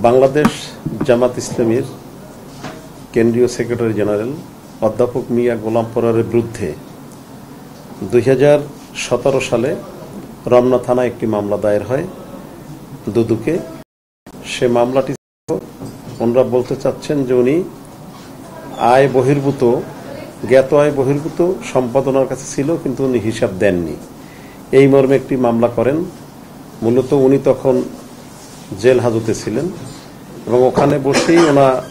বাংলাদেশ জামাত ইসলামীর কেন্দ্রীয় secretary general অধ্যাপক মিয়া গোলাম পরারের বিরুদ্ধে 2017 সালে রমনা থানায় একটি মামলা দায়ের হয় দুদুকে। সে মামলাটি ওনারা বলতে চাচ্ছেন যে উনি আয় বহির্ভূত, জ্ঞাত আয় বহির্ভূত সম্পদ ওনার কাছে ছিল, কিন্তু উনি হিসাব দেননি, এই মর্মে একটি মামলা করেন। মূলত উনি তখন জেল হাজতে ছিলেন এবং ওখানে বসেই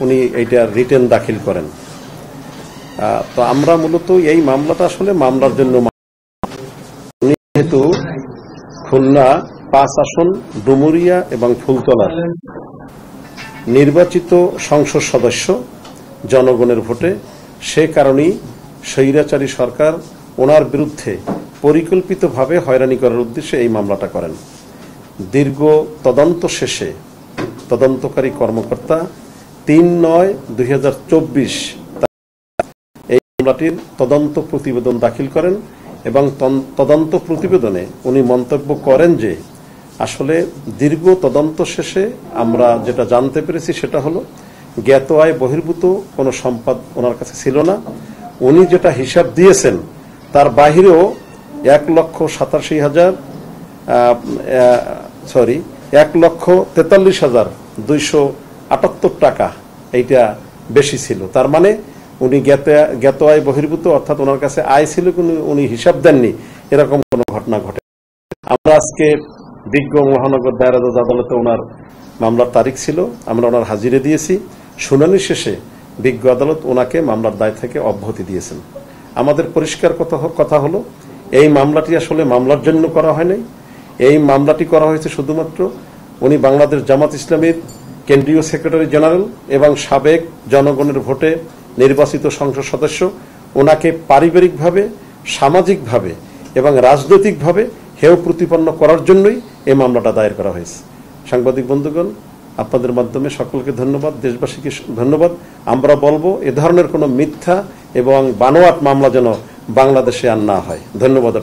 উনি এইটা রিটেন দাখিল করেন। তো আমরা মূলত এই মামলাটা আসলে মামলার জন্য, উনি যেহেতু খুলনা 5 আসন ডুমুরিয়া এবং ফুলতলার নির্বাচিত সংসদ সদস্য জনগণের ভোটে, সে কারণেই স্বৈরাচারী সরকার ওনার বিরুদ্ধে পরিকল্পিতভাবে হয়রানি করার উদ্দেশ্যে এই মামলাটা করেন। দীর্ঘ তদন্ত শেষে তদন্তকারী কর্মকর্তা 3/9/2024 এই মামলাটির তদন্ত প্রতিবেদন দাখিল করেন এবং তদন্ত প্রতিবেদনে উনি মন্তব্য করেন যে আসলে দীর্ঘ তদন্ত শেষে আমরা যেটা জানতে পেরেছি সেটা হলো জ্ঞাত আয় বহির্ভূত কোনো সম্পদ ওনার কাছে ছিল না। উনি যেটা হিসাব দিয়েছেন তার বাহিরেও 1,43,278 টাকা এইটা বেশি ছিল। তার মানে উনি জ্ঞাত আয় বহির্ভূত, অর্থাৎ ওনার কাছে আয় ছিল কিন্তু উনি হিসাব দেননি, এরকম কোনো ঘটনা ঘটে। আমরা আজকে বিজ্ঞ মহানগর দায়রা জজ আদালতে ওনার মামলার তারিখ ছিল, আমরা ওনার হাজিরে দিয়েছি। শুনানি শেষে বিজ্ঞ আদালত ওনাকে মামলার দায় থেকে অব্যাহতি দিয়েছেন। আমাদের পরিষ্কার কথা হলো এই মামলাটি আসলে মামলার জন্য করা হয় নাই। এই মামলাটি করা হয়েছে শুধুমাত্র উনি বাংলাদেশ জামাত ইসলামীর কেন্দ্রীয় সেক্রেটারি জেনারেল এবং সাবেক জনগণের ভোটে নির্বাচিত সংসদ সদস্য, ওনাকে পারিবারিকভাবে, সামাজিকভাবে এবং রাজনৈতিকভাবে হেয় প্রতিপন্ন করার জন্যই এই মামলাটা দায়ের করা হয়েছে। সাংবাদিক বন্ধুগণ, আপনাদের মাধ্যমে সকলকে ধন্যবাদ, দেশবাসীকে ধন্যবাদ। আমরা বলবো এ ধরনের কোনো মিথ্যা এবং বানোয়াট মামলা যেন বাংলাদেশে আর না হয়। ধন্যবাদ।